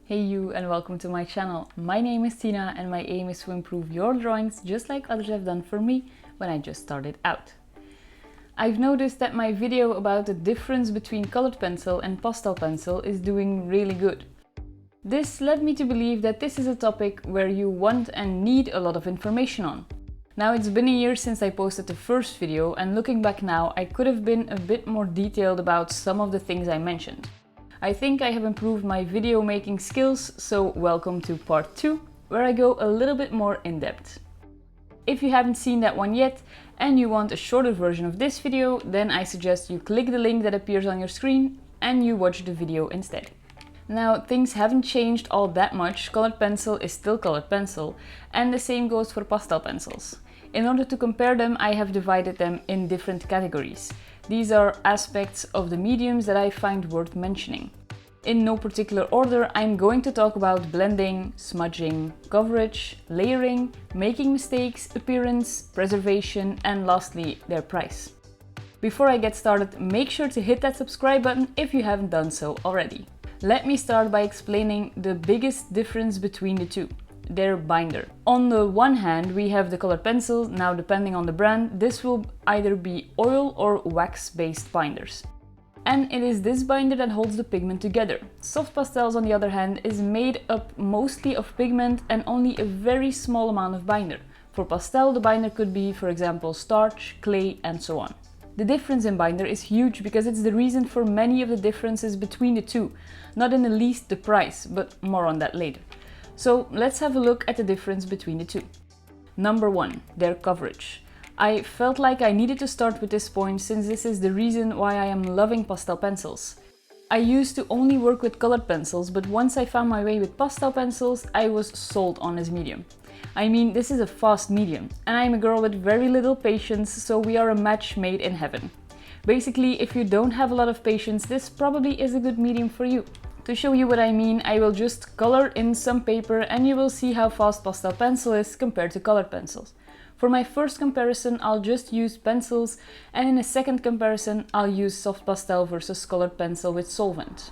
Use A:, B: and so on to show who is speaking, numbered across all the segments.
A: Hey you, and welcome to my channel. My name is Tina and my aim is to improve your drawings just like others have done for me when I just started out. I've noticed that my video about the difference between colored pencil and pastel pencil is doing really good. This led me to believe that this is a topic where you want and need a lot of information on. Now it's been a year since I posted the first video, and looking back now I could have been a bit more detailed about some of the things I mentioned. I think I have improved my video making skills, so welcome to part 2, where I go a little bit more in depth. If you haven't seen that one yet and you want a shorter version of this video, then I suggest you click the link that appears on your screen and you watch the video instead. Now, things haven't changed all that much. Colored pencil is still colored pencil, and the same goes for pastel pencils. In order to compare them, I have divided them in different categories. These are aspects of the mediums that I find worth mentioning. In no particular order, I'm going to talk about blending, smudging, coverage, layering, making mistakes, appearance, preservation, and lastly, their price. Before I get started, make sure to hit that subscribe button if you haven't done so already. Let me start by explaining the biggest difference between the two. Their binder. On the one hand, we have the colored pencil. Now, depending on the brand, this will either be oil or wax-based binders. And it is this binder that holds the pigment together. Soft pastels, on the other hand, is made up mostly of pigment and only a very small amount of binder. For pastel, the binder could be, for example, starch, clay, and so on. The difference in binder is huge because it's the reason for many of the differences between the two, not in the least the price, but more on that later. So let's have a look at the difference between the two. Number 1, their coverage. I felt like I needed to start with this point since this is the reason why I am loving pastel pencils. I used to only work with colored pencils, but once I found my way with pastel pencils, I was sold on this medium. I mean, this is a fast medium, and I'm a girl with very little patience, so we are a match made in heaven. Basically, if you don't have a lot of patience, this probably is a good medium for you. To show you what I mean, I will just color in some paper and you will see how fast pastel pencil is compared to colored pencils. For my first comparison, I'll just use pencils, and in a second comparison, I'll use soft pastel versus colored pencil with solvent.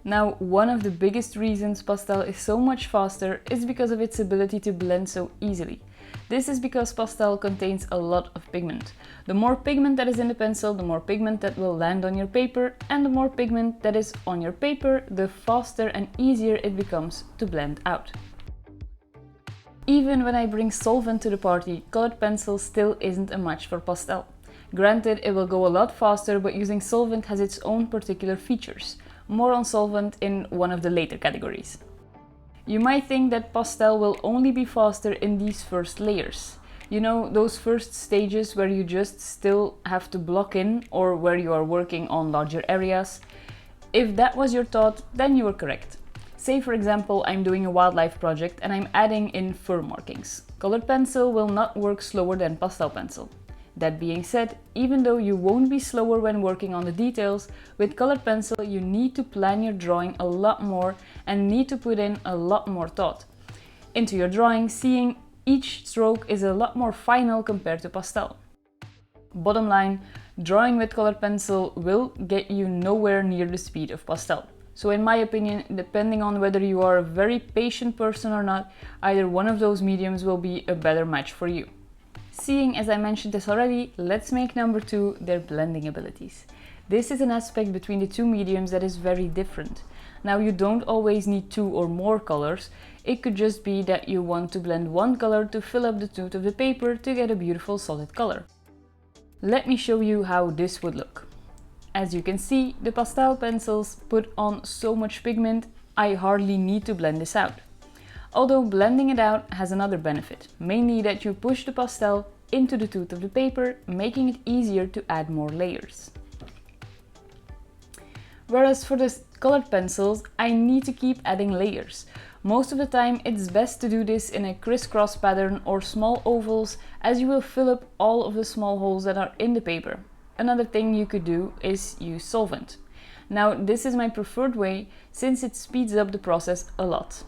A: Now, one of the biggest reasons pastel is so much faster is because of its ability to blend so easily. This is because pastel contains a lot of pigment. The more pigment that is in the pencil, the more pigment that will land on your paper, and the more pigment that is on your paper, the faster and easier it becomes to blend out. Even when I bring solvent to the party, colored pencil still isn't a match for pastel. Granted, it will go a lot faster, but using solvent has its own particular features. More on solvent in one of the later categories. You might think that pastel will only be faster in these first layers. You know, those first stages where you just still have to block in or where you are working on larger areas. If that was your thought, then you were correct. Say for example, I'm doing a wildlife project and I'm adding in fur markings. Colored pencil will not work slower than pastel pencil. That being said, even though you won't be slower when working on the details, with colored pencil you need to plan your drawing a lot more and need to put in a lot more thought into your drawing, seeing each stroke is a lot more final compared to pastel. Bottom line, drawing with colored pencil will get you nowhere near the speed of pastel. So in my opinion, depending on whether you are a very patient person or not, either one of those mediums will be a better match for you. Seeing as I mentioned this already, let's make number 2 their blending abilities. This is an aspect between the two mediums that is very different. Now, you don't always need 2 or more colors. It could just be that you want to blend one color to fill up the tooth of the paper to get a beautiful solid color. Let me show you how this would look. As you can see, the pastel pencils put on so much pigment, I hardly need to blend this out. Although blending it out has another benefit, mainly that you push the pastel into the tooth of the paper, making it easier to add more layers. Whereas for the colored pencils, I need to keep adding layers. Most of the time it's best to do this in a crisscross pattern or small ovals, as you will fill up all of the small holes that are in the paper. Another thing you could do is use solvent. Now, this is my preferred way since it speeds up the process a lot.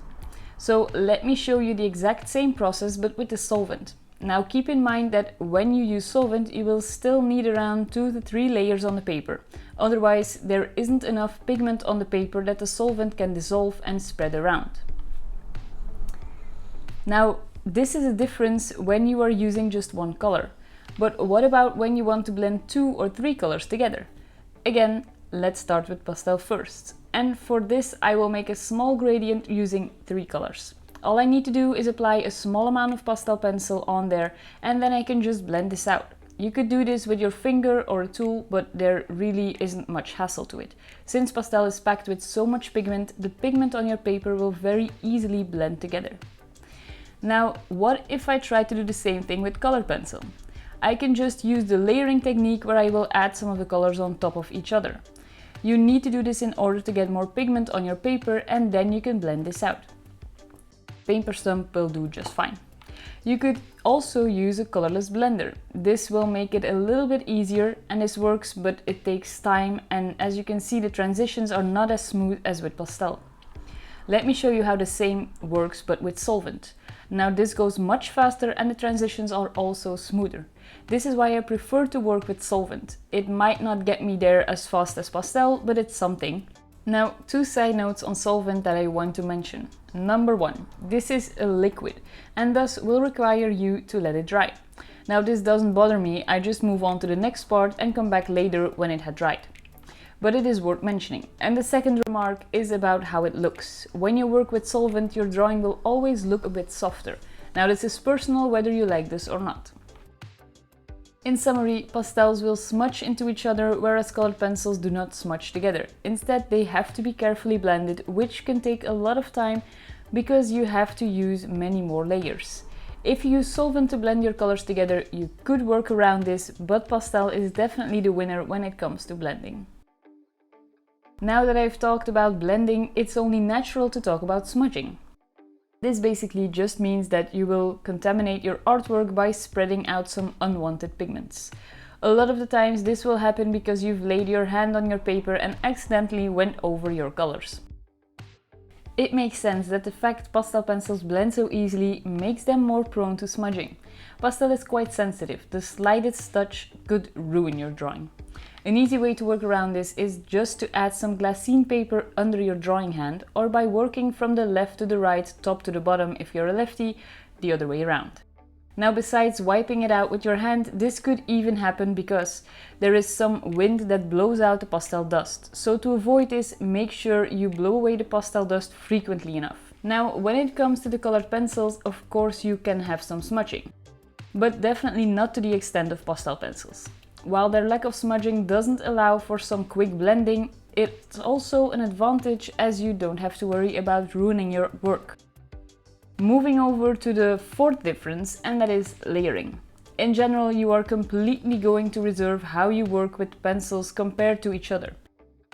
A: So let me show you the exact same process but with the solvent. Now keep in mind that when you use solvent, you will still need around 2 to 3 layers on the paper. Otherwise, there isn't enough pigment on the paper that the solvent can dissolve and spread around. Now, this is a difference when you are using just one color. But what about when you want to blend 2 or 3 colors together? Again, let's start with pastel first. And for this, I will make a small gradient using 3 colors. All I need to do is apply a small amount of pastel pencil on there, and then I can just blend this out. You could do this with your finger or a tool, but there really isn't much hassle to it. Since pastel is packed with so much pigment, the pigment on your paper will very easily blend together. Now, what if I try to do the same thing with colored pencil? I can just use the layering technique where I will add some of the colors on top of each other. You need to do this in order to get more pigment on your paper, and then you can blend this out. Paper stump will do just fine. You could also use a colorless blender. This will make it a little bit easier, and this works, but it takes time, and as you can see, the transitions are not as smooth as with pastel. Let me show you how the same works but with solvent. Now this goes much faster and the transitions are also smoother. This is why I prefer to work with solvent. It might not get me there as fast as pastel, but it's something. Now, 2 side notes on solvent that I want to mention. Number 1, this is a liquid and thus will require you to let it dry. Now this doesn't bother me, I just move on to the next part and come back later when it had dried. But it is worth mentioning. And the second remark is about how it looks. When you work with solvent, your drawing will always look a bit softer. Now this is personal whether you like this or not. In summary, pastels will smudge into each other, whereas colored pencils do not smudge together. Instead, they have to be carefully blended, which can take a lot of time because you have to use many more layers. If you use solvent to blend your colors together, you could work around this, but pastel is definitely the winner when it comes to blending. Now that I've talked about blending, it's only natural to talk about smudging. This basically just means that you will contaminate your artwork by spreading out some unwanted pigments. A lot of the times this will happen because you've laid your hand on your paper and accidentally went over your colors. It makes sense that the fact pastel pencils blend so easily makes them more prone to smudging. Pastel is quite sensitive, the slightest touch could ruin your drawing. An easy way to work around this is just to add some glassine paper under your drawing hand, or by working from the left to the right, top to the bottom if you're a lefty, the other way around. Now, besides wiping it out with your hand, this could even happen because there is some wind that blows out the pastel dust. So to avoid this, make sure you blow away the pastel dust frequently enough. Now, when it comes to the colored pencils, of course you can have some smudging, but definitely not to the extent of pastel pencils. While their lack of smudging doesn't allow for some quick blending, it's also an advantage as you don't have to worry about ruining your work. Moving over to the fourth difference, and that is layering. In general, you are completely going to reserve how you work with pencils compared to each other.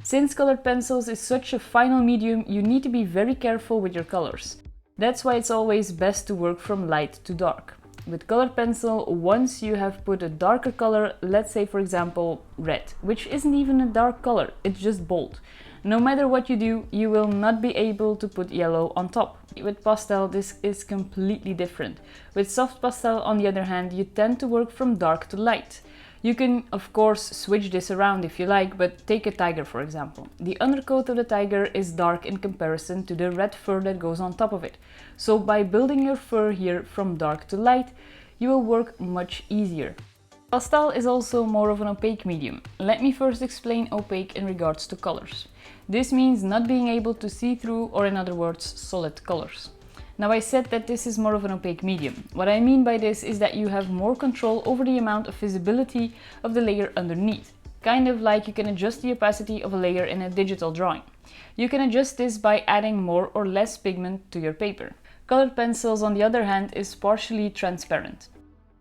A: Since colored pencils is such a final medium, you need to be very careful with your colors. That's why it's always best to work from light to dark. With colored pencil, once you have put a darker color, let's say for example red, which isn't even a dark color, it's just bold. No matter what you do, you will not be able to put yellow on top. With pastel, this is completely different. With soft pastel, on the other hand, you tend to work from dark to light. You can, of course, switch this around if you like, but take a tiger for example. The undercoat of the tiger is dark in comparison to the red fur that goes on top of it. So by building your fur here from dark to light, you will work much easier. Pastel is also more of an opaque medium. Let me first explain opaque in regards to colors. This means not being able to see through, or in other words, solid colors. Now, I said that this is more of an opaque medium. What I mean by this is that you have more control over the amount of visibility of the layer underneath. Kind of like you can adjust the opacity of a layer in a digital drawing. You can adjust this by adding more or less pigment to your paper. Colored pencils, on the other hand, is partially transparent.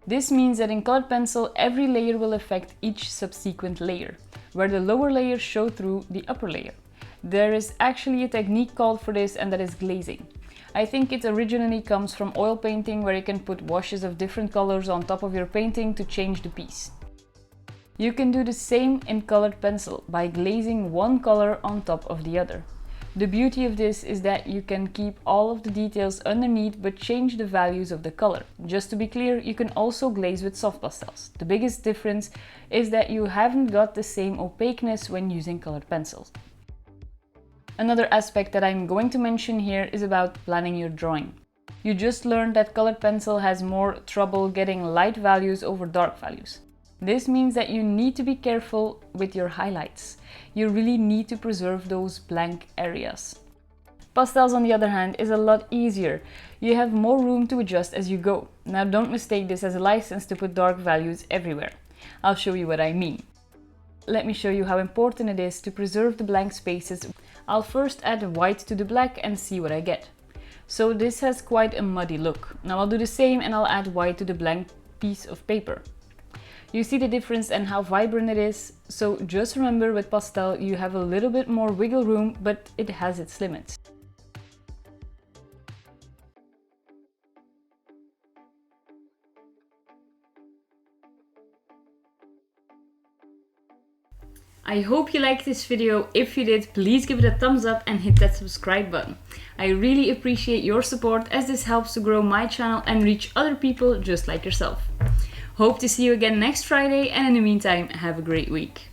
A: This means that in colored pencil, every layer will affect each subsequent layer, where the lower layers show through the upper layer. There is actually a technique called for this, and that is glazing. I think it originally comes from oil painting, where you can put washes of different colors on top of your painting to change the piece. You can do the same in colored pencil by glazing one color on top of the other. The beauty of this is that you can keep all of the details underneath but change the values of the color. Just to be clear, you can also glaze with soft pastels. The biggest difference is that you haven't got the same opaqueness when using colored pencils. Another aspect that I'm going to mention here is about planning your drawing. You just learned that colored pencil has more trouble getting light values over dark values. This means that you need to be careful with your highlights. You really need to preserve those blank areas. Pastels, on the other hand, is a lot easier. You have more room to adjust as you go. Now don't mistake this as a license to put dark values everywhere. I'll show you what I mean. Let me show you how important it is to preserve the blank spaces. I'll first add white to the black and see what I get. So this has quite a muddy look. Now I'll do the same and I'll add white to the blank piece of paper. You see the difference and how vibrant it is, so just remember with pastel you have a little bit more wiggle room, but it has its limits. I hope you liked this video. If you did, please give it a thumbs up and hit that subscribe button. I really appreciate your support as this helps to grow my channel and reach other people just like yourself. Hope to see you again next Friday, and in the meantime, have a great week.